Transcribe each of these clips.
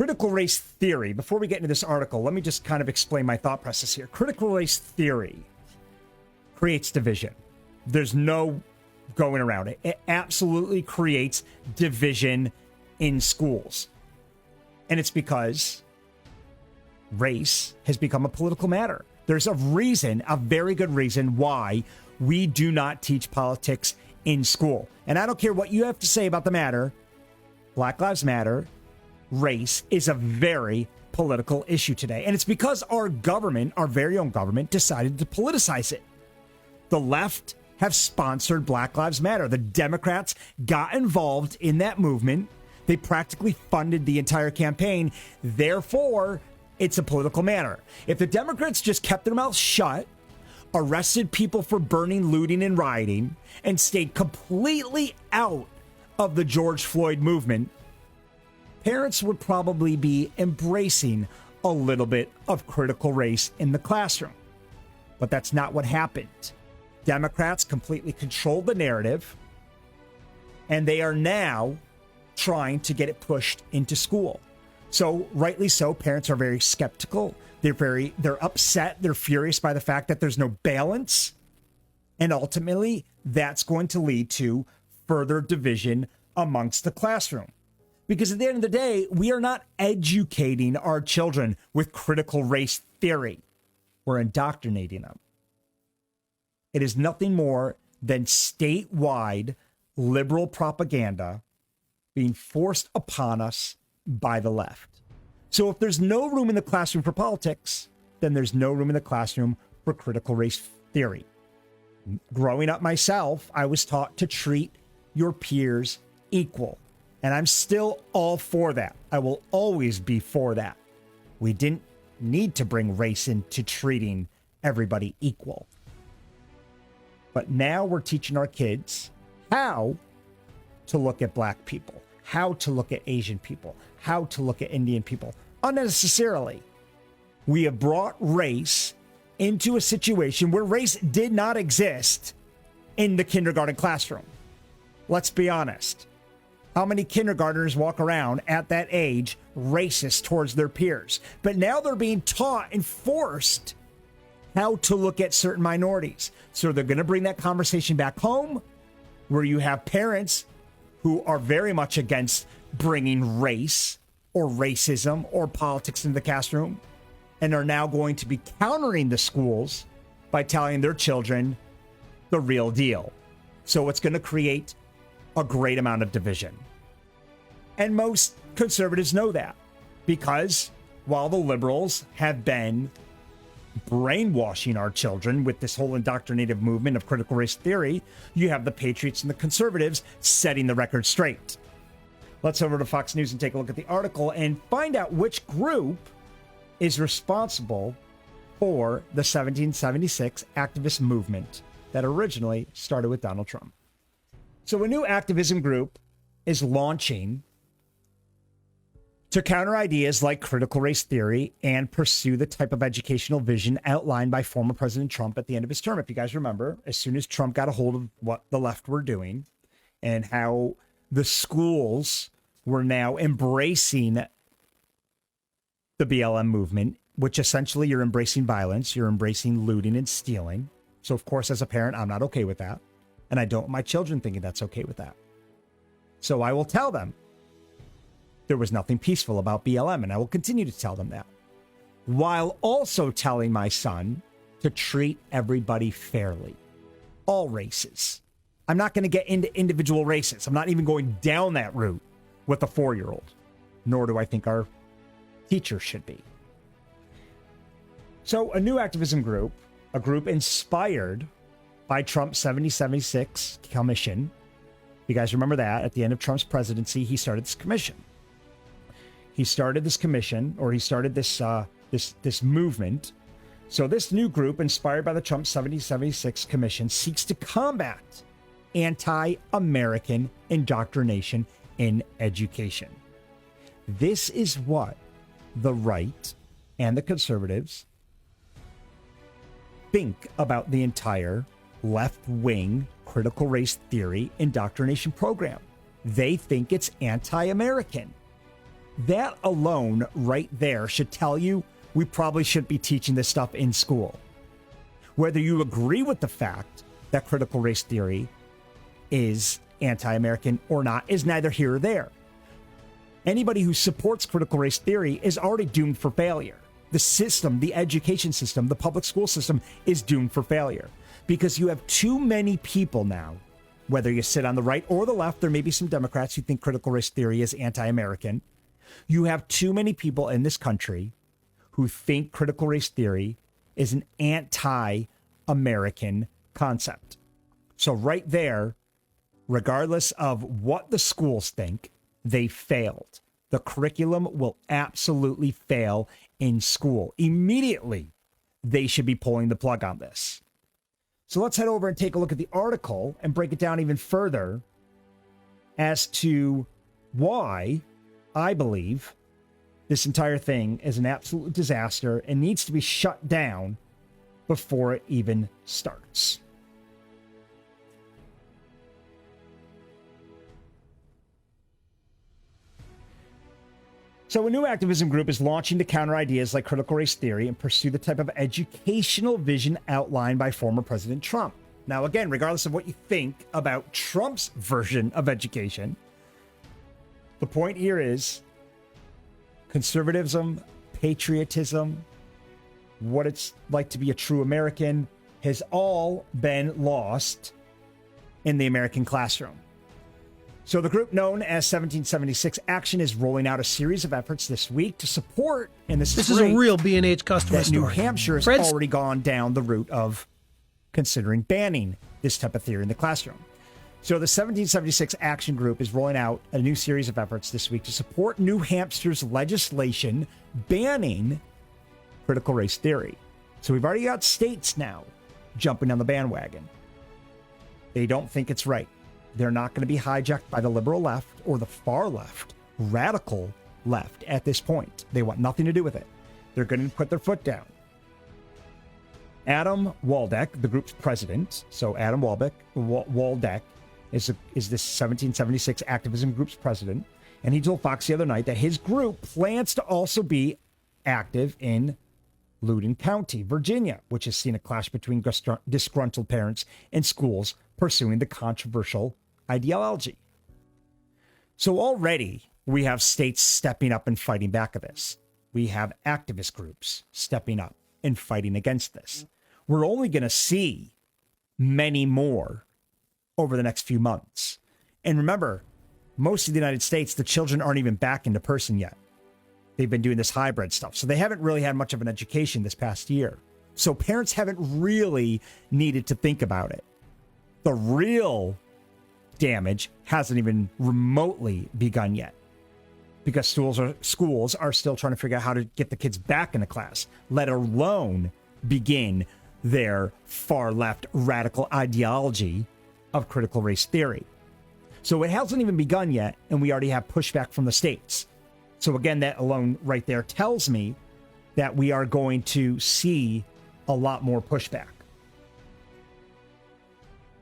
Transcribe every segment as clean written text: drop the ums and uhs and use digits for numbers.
critical race theory, before we get into this article, let me just kind of explain my thought process here. Critical race theory creates division. There's no going around it. It absolutely creates division in schools. And it's because race has become a political matter. There's a reason, a very good reason, why we do not teach politics in school. And I don't care what you have to say about the matter. Black Lives Matter. Race is a very political issue today. And it's because our government, our very own government, decided to politicize it. The left have sponsored Black Lives Matter. The Democrats got involved in that movement. They practically funded the entire campaign. Therefore, it's a political matter. If the Democrats just kept their mouths shut, arrested people for burning, looting, and rioting, and stayed completely out of the George Floyd movement, parents would probably be embracing a little bit of critical race in the classroom. But that's not what happened. Democrats completely controlled the narrative, and they are now trying to get it pushed into school. So rightly so, parents are very skeptical. They're upset. They're furious by the fact that there's no balance. And ultimately, that's going to lead to further division amongst the classroom. Because at the end of the day, we are not educating our children with critical race theory. We're indoctrinating them. It is nothing more than statewide liberal propaganda being forced upon us by the left. So if there's no room in the classroom for politics, then there's no room in the classroom for critical race theory. Growing up myself, I was taught to treat your peers equal. And I'm still all for that. I will always be for that. We didn't need to bring race into treating everybody equal. But now we're teaching our kids how to look at black people, how to look at Asian people, how to look at Indian people, unnecessarily. We have brought race into a situation where race did not exist in the kindergarten classroom. Let's be honest. How many kindergartners walk around at that age racist towards their peers? But now they're being taught and forced how to look at certain minorities. So they're going to bring that conversation back home, where you have parents who are very much against bringing race or racism or politics into the classroom, and are now going to be countering the schools by telling their children the real deal. So it's going to create a great amount of division. And most conservatives know that, because while the liberals have been brainwashing our children with this whole indoctrinative movement of critical race theory, you have the patriots and the conservatives setting the record straight. Let's over to Fox News and take a look at the article and find out which group is responsible for the 1776 activist movement that originally started with Donald Trump. So a new activism group is launching to counter ideas like critical race theory and pursue the type of educational vision outlined by former President Trump at the end of his term. If you guys remember, as soon as Trump got a hold of what the left were doing and how the schools were now embracing the BLM movement, which essentially you're embracing violence, you're embracing looting and stealing. So of course, as a parent, I'm not okay with that. And I don't want my children thinking that's okay with that. So I will tell them there was nothing peaceful about BLM, and I will continue to tell them that, while also telling my son to treat everybody fairly, all races. I'm not going to get into individual races. I'm not even going down that route with a 4-year-old, nor do I think our teachers should be. So a new activism group, a group inspired by Trump's 1776 commission. You guys remember that at the end of Trump's presidency, he started this commission. He started this commission, or he started this movement. So this new group, inspired by the Trump 1776 commission, seeks to combat anti-American indoctrination in education. This is what the right and the conservatives think about the entire left-wing critical race theory indoctrination program. They think it's anti-American. That alone right there should tell you we probably shouldn't be teaching this stuff in school. Whether you agree with the fact that critical race theory is anti-American or not is neither here or there. Anybody who supports critical race theory is already doomed for failure. The system, the education system, the public school system is doomed for failure because you have too many people now, whether you sit on the right or the left, there may be some Democrats who think critical race theory is anti-American. You have too many people in this country who think critical race theory is an anti-American concept. So right there, regardless of what the schools think, they failed. The curriculum will absolutely fail in school. Immediately, they should be pulling the plug on this. So let's head over and take a look at the article and break it down even further as to why I believe this entire thing is an absolute disaster and needs to be shut down before it even starts. So a new activism group is launching to counter ideas like critical race theory and pursue the type of educational vision outlined by former President Trump. Now, again, regardless of what you think about Trump's version of education, the point here is conservatism, patriotism, what it's like to be a true American has all been lost in the American classroom. So the group known as 1776 Action is rolling out a series of efforts this week to support, and this is a real B&H customer that story. New Hampshire has already gone down the route of considering banning this type of theory in the classroom. So the 1776 Action Group is rolling out a new series of efforts this week to support New Hampshire's legislation banning critical race theory. So we've already got states now jumping on the bandwagon. They don't think it's right. They're not going to be hijacked by the liberal left or the far left, radical left at this point. They want nothing to do with it. They're going to put their foot down. Adam Waldeck, the group's president, so Adam Waldeck is this 1776 activism group's president, and he told Fox the other night that his group plans to also be active in Loudoun County, Virginia, which has seen a clash between disgruntled parents and schools pursuing the controversial ideology. So already we have states stepping up and fighting back at this. We have activist groups stepping up and fighting against this. We're only going to see many more over the next few months. And remember, most of the United States, the children aren't even back into person yet. They've been doing this hybrid stuff. So they haven't really had much of an education this past year. So parents haven't really needed to think about it. The real damage hasn't even remotely begun yet because schools are still trying to figure out how to get the kids back into class, let alone begin their far left radical ideology of critical race theory. So it hasn't even begun yet, and we already have pushback from the states. So again, that alone right there tells me that we are going to see a lot more pushback.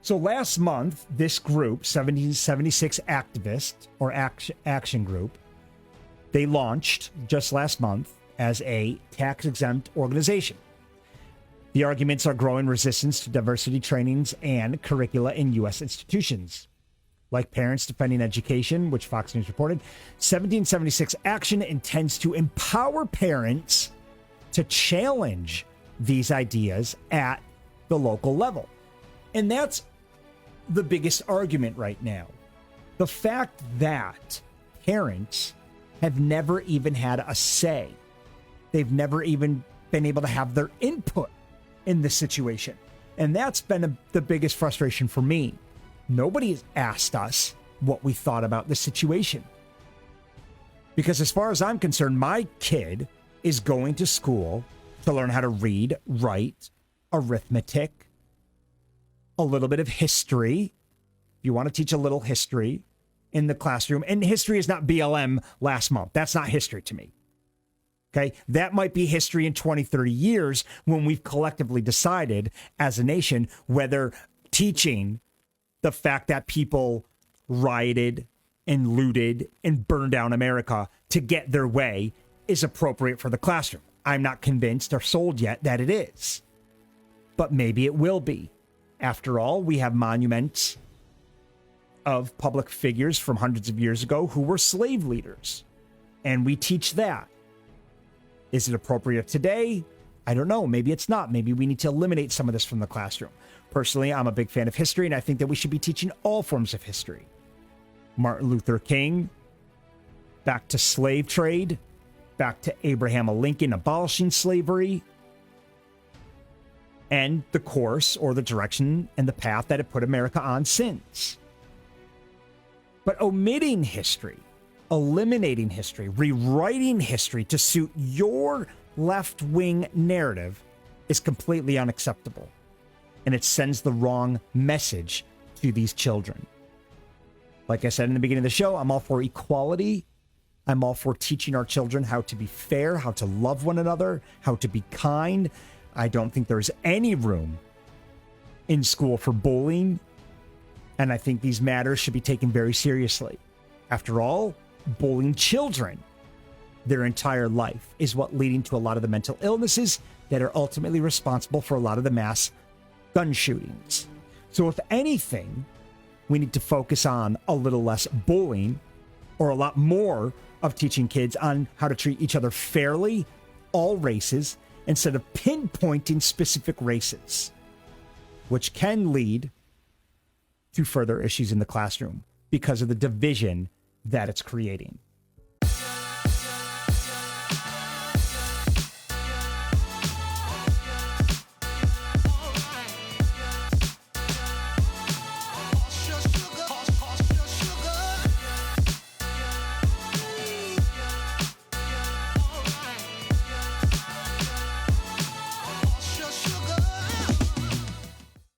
So last month, this group, 1776 Activist or Action Group, they launched just last month as a tax-exempt organization. The arguments are growing resistance to diversity trainings and curricula in U.S. institutions. Like Parents Defending Education, which Fox News reported, 1776 Action intends to empower parents to challenge these ideas at the local level. And that's the biggest argument right now. The fact that parents have never even had a say. They've never even been able to have their input in this situation. And that's been the biggest frustration for me. Nobody has asked us what we thought about the situation. Because as far as I'm concerned, my kid is going to school to learn how to read, write, arithmetic, a little bit of history. You want to teach a little history in the classroom. And history is not BLM last month. That's not history to me. Okay, that might be history in 20, 30 years when we've collectively decided as a nation whether teaching the fact that people rioted and looted and burned down America to get their way is appropriate for the classroom. I'm not convinced or sold yet that it is. But maybe it will be. After all, we have monuments of public figures from hundreds of years ago who were slave leaders. And we teach that. Is it appropriate today? I don't know. Maybe it's not. Maybe we need to eliminate some of this from the classroom. Personally, I'm a big fan of history, and I think that we should be teaching all forms of history. Martin Luther King, back to slave trade, back to Abraham Lincoln abolishing slavery, and the course or the direction and the path that it put America on since. But omitting history, eliminating history, rewriting history to suit your left-wing narrative is completely unacceptable. And it sends the wrong message to these children. Like I said in the beginning of the show, I'm all for equality. I'm all for teaching our children how to be fair, how to love one another, how to be kind. I don't think there's any room in school for bullying. And I think these matters should be taken very seriously. After all, bullying children their entire life is what leading to a lot of the mental illnesses that are ultimately responsible for a lot of the mass gun shootings. So if anything, we need to focus on a little less bullying or a lot more of teaching kids on how to treat each other fairly, all races, instead of pinpointing specific races, which can lead to further issues in the classroom because of the division that it's creating.